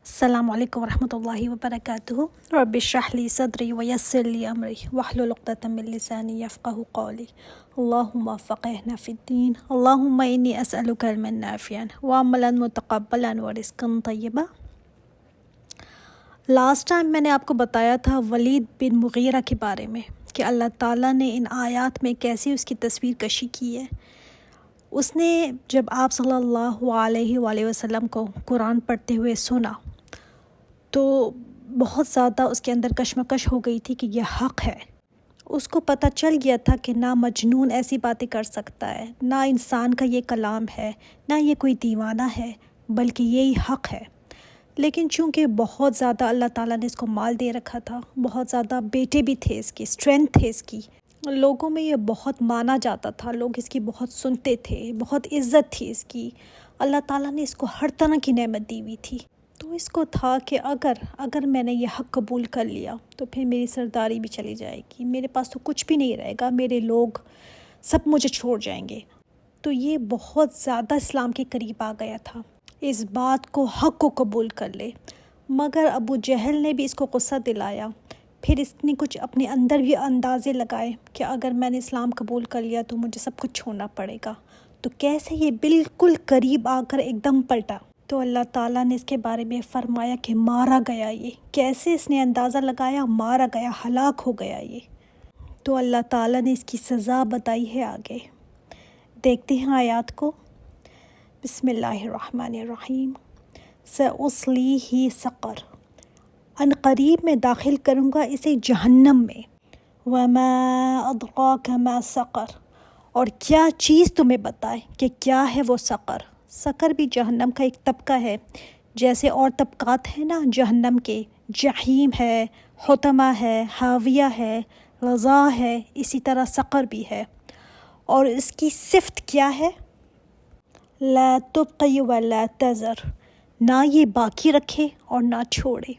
السلام علیکم ورحمۃ اللہ وبرکاتہ رب اشرح لی صدری ویسر لی امری واحلل عقدۃ من لسانی یفقہوا قولی اللہم فقہنا فی الدین اللہم انی اسألک علما نافعا وعملا متقبلا ورزقا طیبا۔ لاسٹ ٹائم میں نے آپ کو بتایا تھا ولید بن مغیرہ کے بارے میں کہ اللہ تعالیٰ نے ان آیات میں کیسی اس کی تصویر کشی کی ہے۔ اس نے جب آپ صلی اللہ علیہ وآلہ وسلم کو قرآن پڑھتے ہوئے سنا تو بہت زیادہ اس کے اندر کشمکش ہو گئی تھی کہ یہ حق ہے۔ اس کو پتہ چل گیا تھا کہ نہ مجنون ایسی باتیں کر سکتا ہے، نہ انسان کا یہ کلام ہے، نہ یہ کوئی دیوانہ ہے، بلکہ یہی حق ہے۔ لیکن چونکہ بہت زیادہ اللہ تعالیٰ نے اس کو مال دے رکھا تھا، بہت زیادہ بیٹے بھی تھے، اس کی اسٹرینتھ تھے، اس کی لوگوں میں یہ بہت مانا جاتا تھا، لوگ اس کی بہت سنتے تھے، بہت عزت تھی اس کی، اللہ تعالیٰ نے اس کو ہر طرح کی نعمت دی ہوئی تھی۔ تو اس کو تھا کہ اگر میں نے یہ حق قبول کر لیا تو پھر میری سرداری بھی چلی جائے گی، میرے پاس تو کچھ بھی نہیں رہے گا، میرے لوگ سب مجھے چھوڑ جائیں گے۔ تو یہ بہت زیادہ اسلام کے قریب آ گیا تھا، اس بات کو حق کو قبول کر لے۔ مگر ابو جہل نے بھی اس کو غصہ دلایا، پھر اس نے کچھ اپنے اندر بھی اندازے لگائے کہ اگر میں نے اسلام قبول کر لیا تو مجھے سب کچھ چھوڑنا پڑے گا۔ تو کیسے یہ بالکل قریب آ کر ایک دم پلٹا۔ تو اللہ تعالیٰ نے اس کے بارے میں فرمایا کہ مارا گیا، یہ کیسے اس نے اندازہ لگایا، مارا گیا، ہلاک ہو گیا یہ۔ تو اللہ تعالیٰ نے اس کی سزا بتائی ہے آگے، دیکھتے ہیں آیات کو۔ بسم اللہ الرحمن الرحیم۔ سأصلیہ سقر، ان قریب میں داخل کروں گا اسے جہنم میں۔ وما ادراک ما سقر، اور کیا چیز تمہیں بتائے کہ کیا ہے وہ سقر۔ سقر بھی جہنم کا ایک طبقہ ہے، جیسے اور طبقات ہیں نا جہنم کے، جحیم ہے، حطمہ ہے، حاویہ ہے، لظا ہے، اسی طرح سقر بھی ہے۔ اور اس کی صفت کیا ہے؟ لا تبقی ولا تذر، نہ یہ باقی رکھے اور نہ چھوڑے،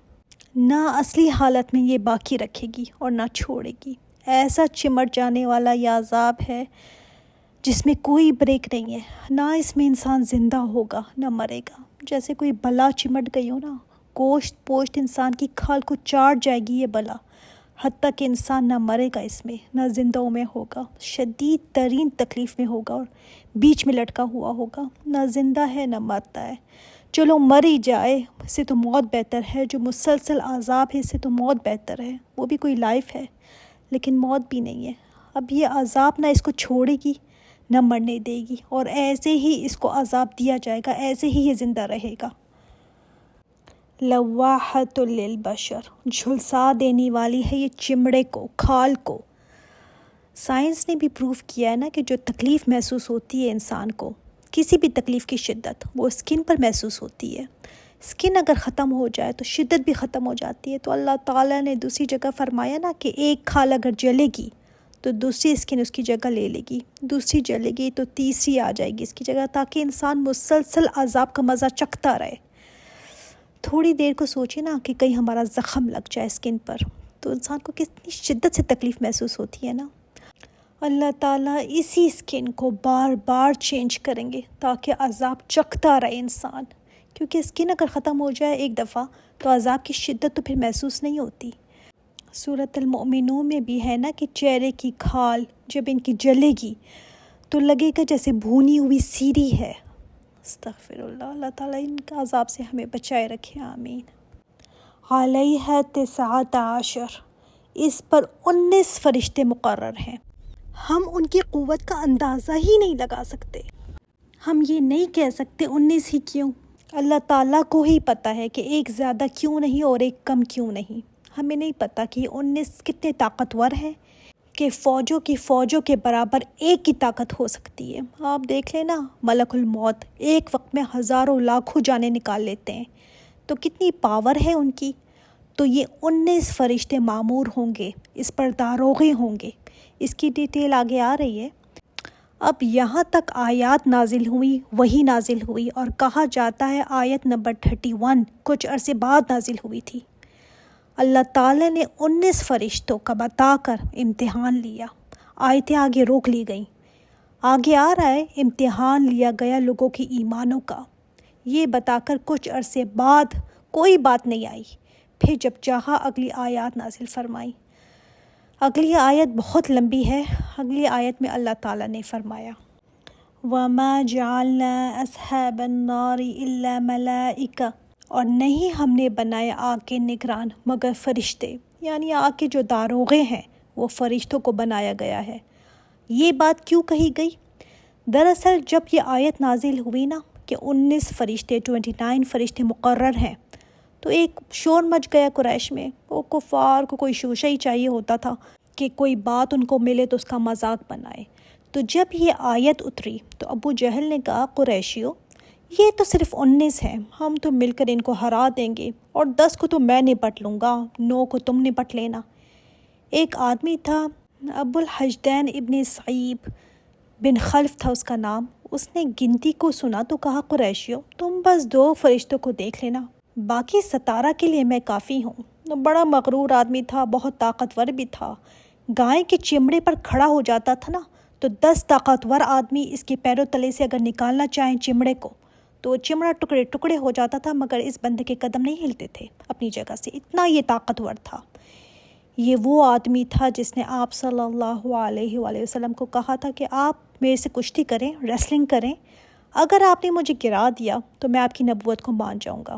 نہ اصلی حالت میں یہ باقی رکھے گی اور نہ چھوڑے گی۔ ایسا چمٹ جانے والا یہ عذاب ہے جس میں کوئی بریک نہیں ہے، نہ اس میں انسان زندہ ہوگا نہ مرے گا۔ جیسے کوئی بلا چمٹ گئی ہو نا، گوشت پوشت انسان کی کھال کو چاٹ جائے گی یہ بلا، حتیٰ کہ انسان نہ مرے گا اس میں، نہ زندوں میں ہوگا، شدید ترین تکلیف میں ہوگا اور بیچ میں لٹکا ہوا ہوگا، نہ زندہ ہے نہ مرتا ہے۔ چلو مر ہی جائے، اس سے تو موت بہتر ہے، جو مسلسل عذاب ہے اس سے تو موت بہتر ہے، وہ بھی کوئی لائف ہے، لیکن موت بھی نہیں ہے۔ اب یہ عذاب نہ اس کو چھوڑے گی نہ مرنے دے گی، اور ایسے ہی اس کو عذاب دیا جائے گا، ایسے ہی یہ زندہ رہے گا۔ لواحۃ للبشر، جھلسا دینے والی ہے یہ چمڑے کو، کھال کو۔ سائنس نے بھی پروف کیا ہے نا کہ جو تکلیف محسوس ہوتی ہے انسان کو، کسی بھی تکلیف کی شدت، وہ اسکن پر محسوس ہوتی ہے۔ اسکن اگر ختم ہو جائے تو شدت بھی ختم ہو جاتی ہے۔ تو اللہ تعالیٰ نے دوسری جگہ فرمایا نا کہ ایک کھال اگر جلے گی تو دوسری اسکن اس کی جگہ لے لے گی، دوسری جلے گی تو تیسری آ جائے گی اس کی جگہ، تاکہ انسان مسلسل عذاب کا مزہ چکھتا رہے۔ تھوڑی دیر کو سوچے نا کہ کہیں ہمارا زخم لگ جائے اسکن پر تو انسان کو کتنی شدت سے تکلیف محسوس ہوتی ہے نا۔ اللہ تعالیٰ اسی اسکن کو بار بار چینج کریں گے تاکہ عذاب چکھتا رہے انسان، کیونکہ اسکن اگر ختم ہو جائے ایک دفعہ تو عذاب کی شدت تو پھر محسوس نہیں ہوتی۔ سورۃ المؤمنون میں بھی ہے نا کہ چہرے کی کھال جب ان کی جلے گی تو لگے گا جیسے بھونی ہوئی سیری ہے۔ استغفر اللہ، اللہ تعالیٰ ان کا عذاب سے ہمیں بچائے رکھے، آمین۔ علیہ 19، اس پر 19 فرشتے مقرر ہیں۔ ہم ان کی قوت کا اندازہ ہی نہیں لگا سکتے، ہم یہ نہیں کہہ سکتے 19 ہی کیوں، اللہ تعالیٰ کو ہی پتہ ہے کہ ایک زیادہ کیوں نہیں اور ایک کم کیوں نہیں۔ ہمیں نہیں پتہ کہ یہ 19 کتنے طاقتور ہیں کہ فوجوں کے برابر ایک کی طاقت ہو سکتی ہے۔ آپ دیکھ لیں نا، ملک الموت ایک وقت میں ہزاروں لاکھوں جانیں نکال لیتے ہیں، تو کتنی پاور ہے ان کی۔ تو یہ 19 فرشتے مامور ہوں گے، اس پر داروغے ہوں گے۔ اس کی ڈیٹیل آگے آ رہی ہے۔ اب یہاں تک آیات نازل ہوئی، وحی نازل ہوئی، اور کہا جاتا ہے آیت نمبر 31 کچھ عرصے بعد نازل ہوئی تھی۔ اللہ تعالیٰ نے 19 فرشتوں کا بتا کر امتحان لیا، آیتیں آگے روک لی گئیں۔ آگے آ رہا ہے امتحان لیا گیا لوگوں کی ایمانوں کا، یہ بتا کر کچھ عرصے بعد کوئی بات نہیں آئی۔ پھر جب چاہا اگلی آیات نازل فرمائی۔ اگلی آیت بہت لمبی ہے۔ اگلی آیت میں اللہ تعالیٰ نے فرمایا وَمَا جَعَلْنَا أَصْحَابَ النَّارِ إِلَّا مَلَائِكَةً، اور نہیں ہم نے بنائے آگ کے نگران مگر فرشتے، یعنی آگ کے جو داروغے ہیں وہ فرشتوں کو بنایا گیا ہے۔ یہ بات کیوں کہی گئی؟ دراصل جب یہ آیت نازل ہوئی نا کہ 19 فرشتے 29 فرشتے مقرر ہیں، تو ایک شور مچ گیا قریش میں۔ وہ کفار کو کوئی شوشہ ہی چاہیے ہوتا تھا کہ کوئی بات ان کو ملے تو اس کا مذاق بنائے۔ تو جب یہ آیت اتری تو ابو جہل نے کہا قریشیوں یہ تو صرف 19 ہیں، ہم تو مل کر ان کو ہرا دیں گے، اور 10 کو تو میں نپٹ لوں گا، 9 کو تم نپٹ لینا۔ ایک آدمی تھا ابو الحجدین ابن سعیب بن خلف تھا اس کا نام۔ اس نے گنتی کو سنا تو کہا قریشیوں تم بس 2 فرشتوں کو دیکھ لینا، باقی 17 کے لیے میں کافی ہوں۔ بڑا مغرور آدمی تھا، بہت طاقتور بھی تھا۔ گائے کے چمڑے پر کھڑا ہو جاتا تھا نا تو 10 طاقتور آدمی اس کے پیروں تلے سے اگر نکالنا چاہیں چمڑے کو تو وہ چمڑا ٹکڑے ٹکڑے ہو جاتا تھا، مگر اس بندے کے قدم نہیں ہلتے تھے اپنی جگہ سے، اتنا یہ طاقتور تھا۔ یہ وہ آدمی تھا جس نے آپ صلی اللہ علیہ وآلہ وسلم کو کہا تھا کہ آپ میرے سے کشتی کریں، ریسلنگ کریں، اگر آپ نے مجھے گرا دیا تو میں آپ کی نبوت کو مان جاؤں گا۔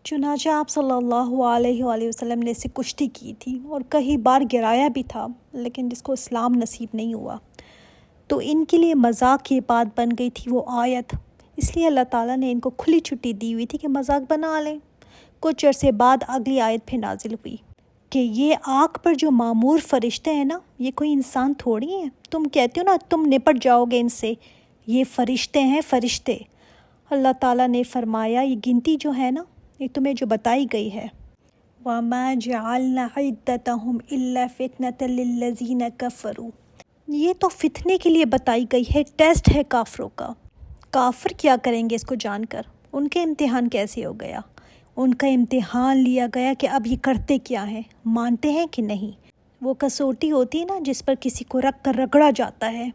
چنانچہ آپ صلی اللہ علیہ وآلہ وسلم نے اس سے کشتی کی تھی اور کئی بار گرایا بھی تھا، لیکن جس کو اسلام نصیب نہیں ہوا۔ تو ان کے لیے مذاق کی بات بن گئی تھی وہ آیت، اس لیے اللہ تعالیٰ نے ان کو کھلی چھٹی دی ہوئی تھی کہ مذاق بنا لیں۔ کچھ عرصے بعد اگلی آیت پھر نازل ہوئی کہ یہ آگ پر جو معمور فرشتے ہیں نا، یہ کوئی انسان تھوڑی ہیں، تم کہتے ہو نا تم نپٹ جاؤ گے ان سے، یہ فرشتے ہیں، فرشتے۔ اللہ تعالیٰ نے فرمایا یہ گنتی جو ہے نا یہ تمہیں جو بتائی گئی ہے وَمَا جَعَلْنَا عِدَّتَهُمْ إِلَّا فِتْنَةً لِلَّذِينَ كَفَرُوا، یہ تو فتنے کے لیے بتائی گئی ہے، ٹیسٹ ہے کافروں کا۔ کافر کیا کریں گے اس کو جان کر؟ ان کے امتحان کیسے ہو گیا؟ ان کا امتحان لیا گیا کہ اب یہ کرتے کیا ہیں، مانتے ہیں کہ نہیں۔ وہ کسوٹی ہوتی ہے نا جس پر کسی کو رکھ کر رگڑا جاتا ہے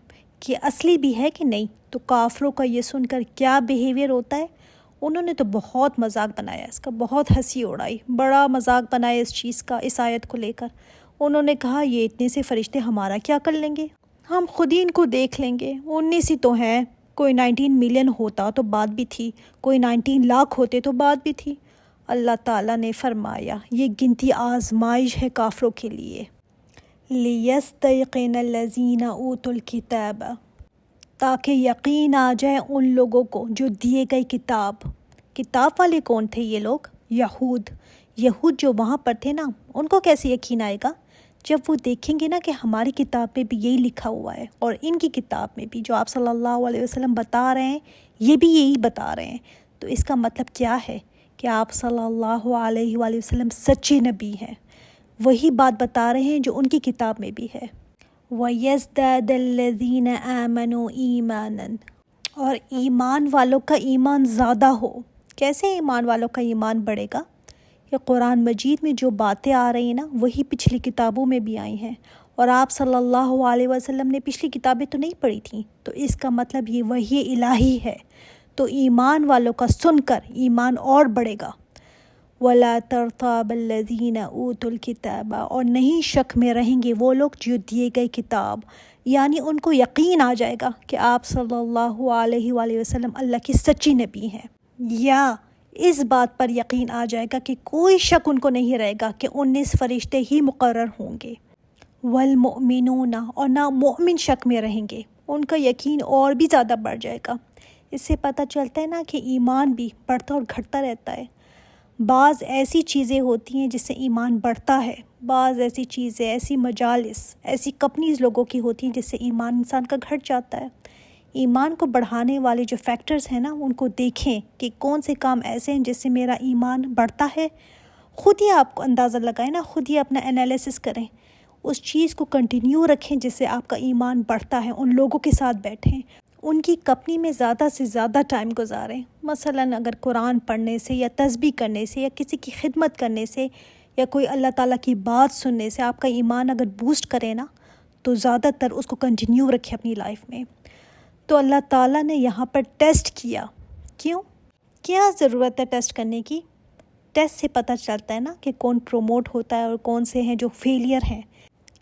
کہ اصلی بھی ہے کہ نہیں۔ تو کافروں کا یہ سن کر کیا بیہیویئر ہوتا ہے؟ انہوں نے تو بہت مذاق بنایا اس کا، بہت ہنسی اڑائی، بڑا مذاق بنایا اس چیز کا، اس آیت کو لے کر۔ انہوں نے کہا یہ اتنے سے فرشتے ہمارا کیا کر لیں گے، ہم خود ہی ان کو دیکھ لیں گے، 19 ہی تو ہیں، کوئی 19 ملین ہوتا تو بات بھی تھی، کوئی 19 لاکھ ہوتے تو بات بھی تھی۔ اللہ تعالیٰ نے فرمایا یہ گنتی آزمائش ہے کافروں کے لیے، لِيَسْتَيْقِنَ الَّذِينَ أُوتُوا الْكِتَابَ، تاکہ یقین آ جائے ان لوگوں کو جو دیے گئے کتاب۔ کتاب والے کون تھے یہ لوگ؟ یہود جو وہاں پر تھے نا، ان کو کیسے یقین آئے گا جب وہ دیکھیں گے نا کہ ہماری کتاب میں بھی یہی لکھا ہوا ہے، اور ان کی کتاب میں بھی جو آپ صلی اللہ علیہ وسلم بتا رہے ہیں یہ بھی یہی بتا رہے ہیں۔ تو اس کا مطلب کیا ہے کہ آپ صلی اللہ علیہ وآلہ وسلم سچے نبی ہیں، وہی بات بتا رہے ہیں جو ان کی کتاب میں بھی ہے۔ وَيَزْدَادَ الَّذِينَ آمَنُوا إِيمَانًا، اور ایمان والوں کا ایمان زیادہ ہو۔ کیسے ایمان والوں کا ایمان بڑھے گا؟ کہ قرآن مجید میں جو باتیں آ رہی ہیں نا وہی پچھلی کتابوں میں بھی آئی ہیں، اور آپ صلی اللہ علیہ وسلم نے پچھلی کتابیں تو نہیں پڑھی تھیں، تو اس کا مطلب یہ وحی الہی ہے۔ تو ایمان والوں کا سن کر ایمان اور بڑھے گا۔ وَلَا تَرْتَابَ الَّذِينَ أُوتُوا الْكِتَابَ، اور نہیں شک میں رہیں گے وہ لوگ جو دیے گئے کتاب، یعنی ان کو یقین آ جائے گا کہ آپ صلی اللہ علیہ وآلہ وسلم اللہ کی سچی نبی ہیں، یا اس بات پر یقین آ جائے گا کہ کوئی شک ان کو نہیں رہے گا کہ 19 فرشتے ہی مقرر ہوں گے۔ وَالْمُؤْمِنُونَ، اور نہ مومن شک میں رہیں گے، ان کا یقین اور بھی زیادہ بڑھ جائے گا۔ اس سے پتہ چلتا ہے نا کہ ایمان بھی بڑھتا اور گھٹتا رہتا ہے۔ بعض ایسی چیزیں ہوتی ہیں جس سے ایمان بڑھتا ہے، بعض ایسی چیزیں، ایسی مجالس، ایسی کمپنیز لوگوں کی ہوتی ہیں جس سے ایمان انسان کا گھٹ جاتا ہے۔ ایمان کو بڑھانے والے جو فیکٹرز ہیں نا ان کو دیکھیں کہ کون سے کام ایسے ہیں جس سے میرا ایمان بڑھتا ہے۔ خود ہی آپ کو اندازہ لگائیں نا، خود ہی اپنا انالیسس کریں، اس چیز کو کنٹینیو رکھیں جس سے آپ کا ایمان بڑھتا ہے۔ ان لوگوں کے ساتھ بیٹھیں، ان کی کمپنی میں زیادہ سے زیادہ ٹائم گزاریں۔ مثلاً اگر قرآن پڑھنے سے یا تسبیح کرنے سے یا کسی کی خدمت کرنے سے یا کوئی اللہ تعالیٰ کی بات سننے سے آپ کا ایمان اگر بوسٹ کرے نا تو زیادہ تر اس کو کنٹینیو رکھیں اپنی لائف میں۔ تو اللہ تعالیٰ نے یہاں پر ٹیسٹ کیا۔ کیوں؟ کیا ضرورت ہے ٹیسٹ کرنے کی؟ ٹیسٹ سے پتہ چلتا ہے نا کہ کون پروموٹ ہوتا ہے اور کون سے ہیں جو فیلئر ہیں۔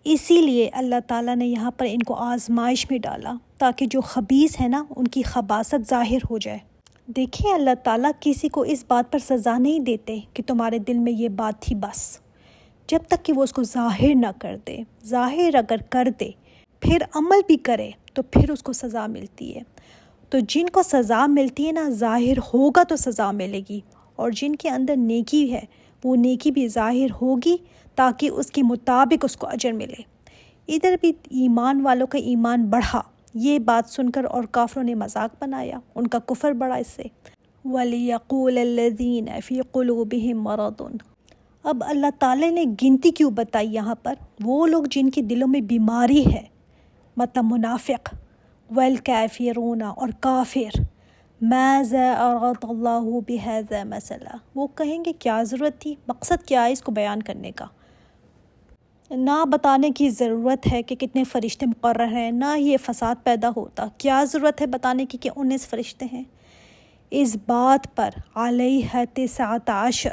اسی لیے اللہ تعالیٰ نے یہاں پر ان کو آزمائش میں ڈالا تاکہ جو خبیث ہیں نا ان کی خباثت ظاہر ہو جائے۔ دیکھیں اللہ تعالیٰ کسی کو اس بات پر سزا نہیں دیتے کہ تمہارے دل میں یہ بات تھی، بس جب تک کہ وہ اس کو ظاہر نہ کر دے۔ ظاہر اگر کر دے پھر عمل بھی کرے تو پھر اس کو سزا ملتی ہے۔ تو جن کو سزا ملتی ہے نا، ظاہر ہوگا تو سزا ملے گی، اور جن کے اندر نیکی ہے وہ نیکی بھی ظاہر ہوگی تاکہ اس کے مطابق اس کو اجر ملے۔ ادھر بھی ایمان والوں کا ایمان بڑھا، یہ بات سن کر اور کافروں نے مذاق بنایا، ان کا کفر بڑھا اس سے۔ وَلِيَقُولَ الَّذِينَ فِي قُلُوبِهِم مَرَضٌ۔ اب اللہ تعالیٰ نے گنتی کیوں بتائی یہاں پر؟ وہ لوگ جن کے دلوں میں بیماری ہے، مطلب منافق، وَالْكَافِرُونَ اور کافر، مَاذَا أَرَادَ اللَّهُ بِهَذَا مَثَلًا، وہ کہیں گے کیا ضرورت تھی، مقصد کیا ہے اس کو بیان کرنے کا؟ نہ بتانے کی ضرورت ہے کہ کتنے فرشتے مقرر ہیں، نہ یہ فساد پیدا ہوتا، کیا ضرورت ہے بتانے کی کہ 19 فرشتے ہیں؟ اس بات پر علیہ 19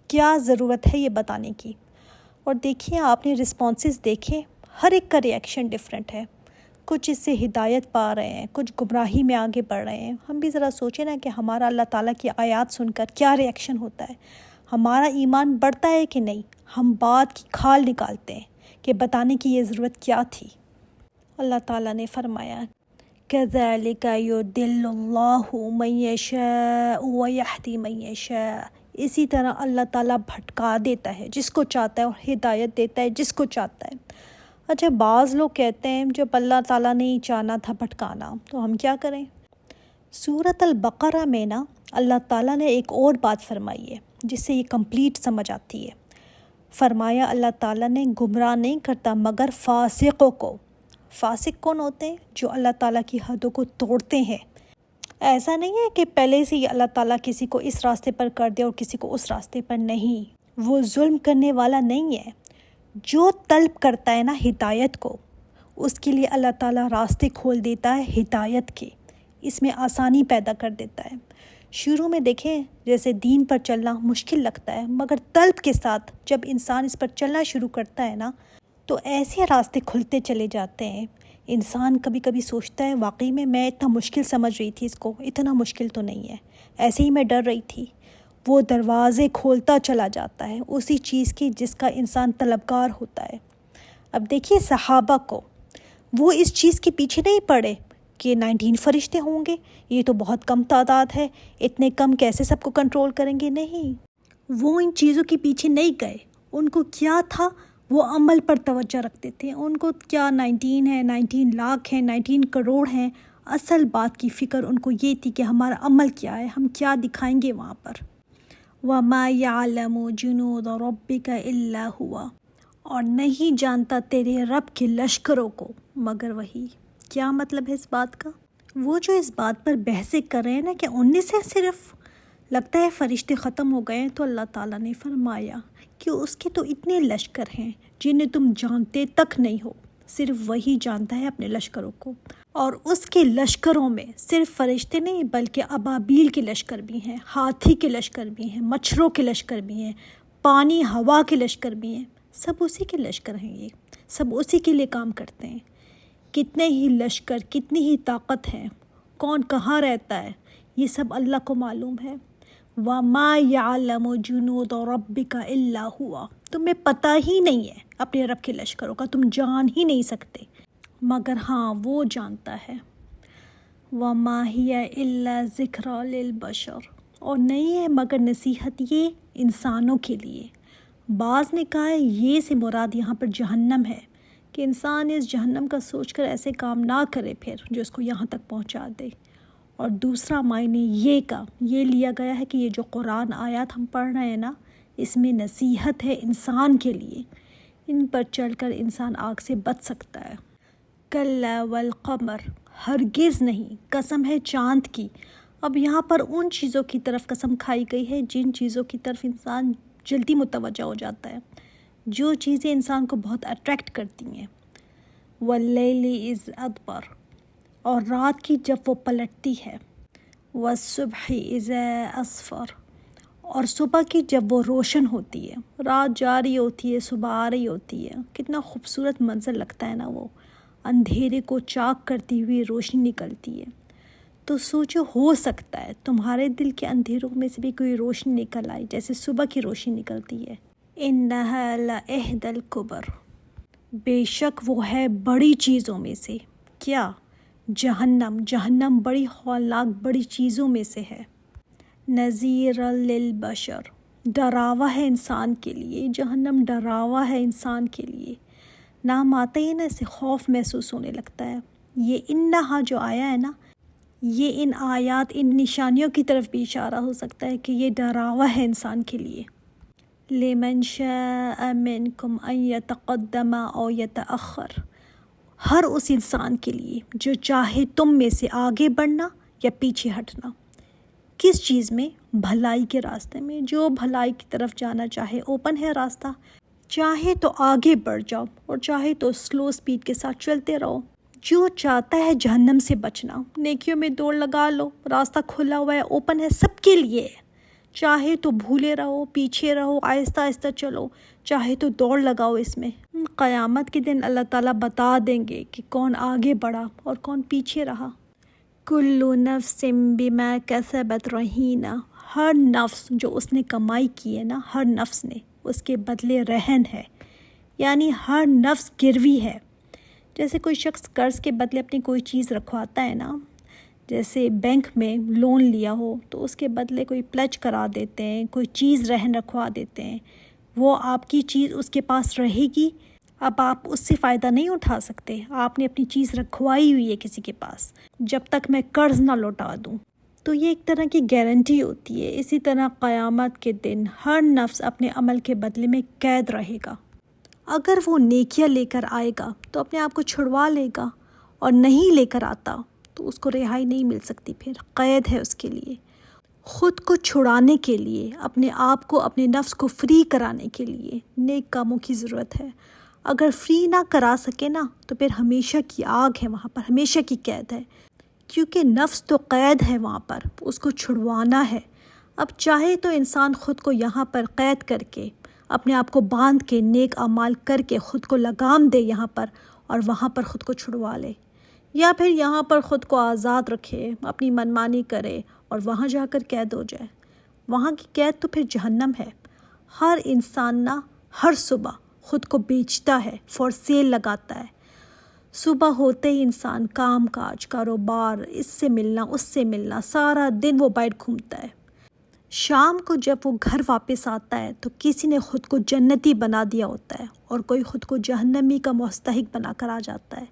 کیا ضرورت ہے یہ بتانے کی؟ اور دیکھیے آپ نے رسپانسز دیکھے، ہر ایک کا ریئیکشن ڈیفرنٹ ہے، کچھ اس سے ہدایت پا رہے ہیں، کچھ گمراہی میں آگے بڑھ رہے ہیں۔ ہم بھی ذرا سوچیں نا کہ ہمارا اللہ تعالیٰ کی آیات سن کر کیا ریئیکشن ہوتا ہے، ہمارا ایمان بڑھتا ہے کہ نہیں؟ ہم بات کی کھال نکالتے ہیں کہ بتانے کی یہ ضرورت کیا تھی۔ اللہ تعالیٰ نے فرمایا كَذَلِكَ يُضِلُّ اللَّهُ مَن يَشَاءُ وَيَهْدِي مَن يَشَاءُ، اسی طرح اللہ تعالیٰ بھٹکا دیتا ہے جس کو چاہتا ہے اور ہدایت دیتا ہے جس کو چاہتا ہے۔ اچھا، بعض لوگ کہتے ہیں جب اللہ تعالیٰ نے ہی چاہنا تھا بھٹکانا تو ہم کیا کریں؟ سورۃ البقرہ میں نا اللہ تعالیٰ نے ایک اور بات فرمائی ہے جس سے یہ کمپلیٹ سمجھ آتی ہے۔ فرمایا اللہ تعالیٰ نے گمراہ نہیں کرتا مگر فاسقوں کو۔ فاسق کون ہوتے ہیں؟ جو اللہ تعالیٰ کی حدوں کو توڑتے ہیں۔ ایسا نہیں ہے کہ پہلے سے ہی اللہ تعالیٰ کسی کو اس راستے پر کر دے اور کسی کو اس راستے پر نہیں، وہ ظلم کرنے والا نہیں ہے۔ جو طلب کرتا ہے نا ہدایت کو، اس کے لیے اللہ تعالیٰ راستے کھول دیتا ہے ہدایت کے، اس میں آسانی پیدا کر دیتا ہے۔ شروع میں دیکھیں جیسے دین پر چلنا مشکل لگتا ہے، مگر طلب کے ساتھ جب انسان اس پر چلنا شروع کرتا ہے نا تو ایسے راستے کھلتے چلے جاتے ہیں۔ انسان کبھی کبھی سوچتا ہے واقعی میں اتنا مشکل سمجھ رہی تھی اس کو، اتنا مشکل تو نہیں ہے، ایسے ہی میں ڈر رہی تھی۔ وہ دروازے کھولتا چلا جاتا ہے اسی چیز کی جس کا انسان طلبگار ہوتا ہے۔ اب دیکھیے صحابہ کو، وہ اس چیز کے پیچھے نہیں پڑے کہ 19 فرشتے ہوں گے، یہ تو بہت کم تعداد ہے، اتنے کم کیسے سب کو کنٹرول کریں گے؟ نہیں، وہ ان چیزوں کے پیچھے نہیں گئے۔ ان کو کیا تھا؟ وہ عمل پر توجہ رکھتے تھے۔ ان کو کیا 19 ہے، 19 لاکھ ہیں، 19 کروڑ ہیں، اصل بات کی فکر ان کو یہ تھی کہ ہمارا عمل کیا ہے، ہم کیا دکھائیں گے وہاں پر۔ وَمَا يَعْلَمُ جُنُودَ رَبِّكَ إِلَّا هُوَ، اور نہیں جانتا تیرے رب کے لشکروں کو مگر وہی۔ کیا مطلب ہے اس بات کا؟ وہ جو اس بات پر بحثیں کر رہے ہیں نا کہ 19 ہے صرف، لگتا ہے فرشتے ختم ہو گئے ہیں، تو اللہ تعالیٰ نے فرمایا کہ اس کے تو اتنے لشکر ہیں جنہیں تم جانتے تک نہیں ہو، صرف وہی جانتا ہے اپنے لشکروں کو۔ اور اس کے لشکروں میں صرف فرشتے نہیں بلکہ ابابیل کے لشکر بھی ہیں، ہاتھی کے لشکر بھی ہیں، مچھروں کے لشکر بھی ہیں، پانی ہوا کے لشکر بھی ہیں، سب اسی کے لشکر ہیں، یہ سب اسی کے لیے کام کرتے ہیں۔ کتنے ہی لشکر، کتنی ہی طاقت ہے، کون کہاں رہتا ہے، یہ سب اللہ کو معلوم ہے۔ وَمَا يَعْلَمُ جُنُودَ رَبِّكَ إِلَّا هُوَ، تمہیں پتہ ہی نہیں ہے اپنے رب کے لشکروں کا، تم جان ہی نہیں سکتے مگر ہاں وہ جانتا ہے۔ وَمَا هِيَ إِلَّا ذِكْرَى لِلْبَشَرِ، اور نہیں ہے مگر نصیحت یہ انسانوں کے لیے۔ بعض نے کہا ہے یہ سے مراد یہاں پر جہنم ہے، کہ انسان اس جہنم کا سوچ کر ایسے کام نہ کرے پھر جو اس کو یہاں تک پہنچا دے۔ اور دوسرا معنی یہ لیا گیا ہے کہ یہ جو قرآن آیات ہم پڑھ رہے ہیں نا، اس میں نصیحت ہے انسان کے لیے، ان پر چل کر انسان آگ سے بچ سکتا ہے۔ کَلَّا وَالْقَمَرِ، ہرگز نہیں، قسم ہے چاند کی۔ اب یہاں پر ان چیزوں کی طرف قسم کھائی گئی ہے جن چیزوں کی طرف انسان جلدی متوجہ ہو جاتا ہے، جو چیزیں انسان کو بہت اٹریکٹ کرتی ہیں۔ وَاللَّيْلِ إِذْ أَدْبَرَ، اور رات کی جب وہ پلٹتی ہے۔ وَالصُّبْحِ إِذَا أَسْفَرَ، اور صبح کی جب وہ روشن ہوتی ہے، رات جا رہی ہوتی ہے، صبح آ رہی ہوتی ہے، کتنا خوبصورت منظر لگتا ہے نا وہ، اندھیرے کو چاک کرتی ہوئی روشنی نکلتی ہے۔ تو سوچو، ہو سکتا ہے تمہارے دل کے اندھیروں میں سے بھی کوئی روشنی نکل آئی، جیسے صبح کی روشنی نکلتی ہے۔ انہا لإحدی الکبر، بے شک وہ ہے بڑی چیزوں میں سے۔ کیا؟ جہنم۔ جہنم بڑی ہولناک بڑی چیزوں میں سے ہے۔ نذیرا للبشر، ڈراوا ہے انسان کے لیے۔ جہنم ڈراوا ہے انسان کے لیے۔ نام آتا ہی نا اسے خوف محسوس ہونے لگتا ہے۔ یہ انہا جو آیا ہے نا، یہ ان آیات، ان نشانیوں کی طرف بھی اشارہ ہو سکتا ہے کہ یہ ڈراوا ہے انسان کے لیے۔ لمن شاء منکم ان یتقدم او یتأخر، ہر اس انسان کے لیے جو چاہے تم میں سے آگے بڑھنا یا پیچھے ہٹنا۔ کس چیز میں؟ بھلائی کے راستے میں۔ جو بھلائی کی طرف جانا چاہے، اوپن ہے راستہ، چاہے تو آگے بڑھ جاؤ اور چاہے تو سلو سپیڈ کے ساتھ چلتے رہو۔ جو چاہتا ہے جہنم سے بچنا، نیکیوں میں دوڑ لگا لو، راستہ کھلا ہوا ہے، اوپن ہے، سب کے لیے ہے۔ چاہے تو بھولے رہو، پیچھے رہو، آہستہ آہستہ چلو، چاہے تو دوڑ لگاؤ اس میں۔ قیامت کے دن اللہ تعالیٰ بتا دیں گے کہ کون آگے بڑھا اور کون پیچھے رہا۔ کل نفس بما کسبت رہینہ، ہر نفس جو اس نے کمائی کی ہے نا، ہر نفس نے اس کے بدلے رہن ہے، یعنی ہر نفس گروی ہے۔ جیسے کوئی شخص قرض کے بدلے اپنی کوئی چیز رکھواتا ہے نا، جیسے بینک میں لون لیا ہو تو اس کے بدلے کوئی پلج کرا دیتے ہیں، کوئی چیز رہن رکھوا دیتے ہیں، وہ آپ کی چیز اس کے پاس رہے گی۔ اب آپ اس سے فائدہ نہیں اٹھا سکتے، آپ نے اپنی چیز رکھوائی ہوئی ہے کسی کے پاس، جب تک میں قرض نہ لوٹا دوں۔ تو یہ ایک طرح کی گارنٹی ہوتی ہے۔ اسی طرح قیامت کے دن ہر نفس اپنے عمل کے بدلے میں قید رہے گا۔ اگر وہ نیکیاں لے کر آئے گا تو اپنے آپ کو چھڑوا لے گا، اور نہیں لے کر آتا تو اس کو رہائی نہیں مل سکتی، پھر قید ہے اس کے لیے۔ خود کو چھڑانے کے لیے، اپنے آپ کو، اپنے نفس کو فری کرانے کے لیے نیک کاموں کی ضرورت ہے۔ اگر فری نہ کرا سکے نا تو پھر ہمیشہ کی آگ ہے وہاں پر، ہمیشہ کی قید ہے، کیونکہ نفس تو قید ہے وہاں پر، اس کو چھڑوانا ہے۔ اب چاہے تو انسان خود کو یہاں پر قید کر کے، اپنے آپ کو باندھ کے، نیک اعمال کر کے خود کو لگام دے یہاں پر، اور وہاں پر خود کو چھڑوا لے، یا پھر یہاں پر خود کو آزاد رکھے، اپنی منمانی کرے اور وہاں جا کر قید ہو جائے۔ وہاں کی قید تو پھر جہنم ہے۔ ہر انسان نا ہر صبح خود کو بیچتا ہے، فور سیل لگاتا ہے۔ صبح ہوتے ہی انسان کام کاج، کاروبار، اس سے ملنا اس سے ملنا، سارا دن وہ باہر گھومتا ہے۔ شام کو جب وہ گھر واپس آتا ہے تو کسی نے خود کو جنتی بنا دیا ہوتا ہے اور کوئی خود کو جہنمی کا مستحق بنا کر آ جاتا ہے۔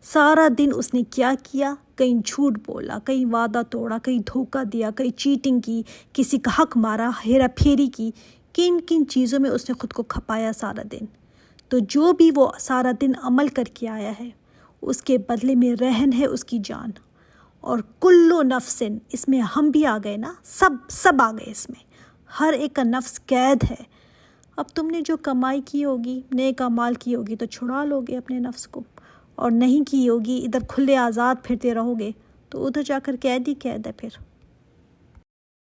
سارا دن اس نے کیا کیا؟ کہیں جھوٹ بولا، کہیں وعدہ توڑا، کہیں دھوکہ دیا، کہیں چیٹنگ کی، کسی کا حق مارا، ہیرا پھیری کی، کن کن چیزوں میں اس نے خود کو کھپایا سارا دن۔ تو جو بھی وہ سارا دن عمل کر کے آیا ہے، اس کے بدلے میں رہن ہے اس کی جان۔ اور کلو نفسن، اس میں ہم بھی آ گئے نا، سب آ گئے اس میں، ہر ایک کا نفس قید ہے۔ اب تم نے جو کمائی کی ہوگی، نیک اعمال کی ہوگی تو چھڑا لو گے اپنے نفس کو، اور نہیں کی ہوگی، ادھر کھلے آزاد پھرتے رہو گے تو ادھر جا کر قید ہی قید ہے پھر۔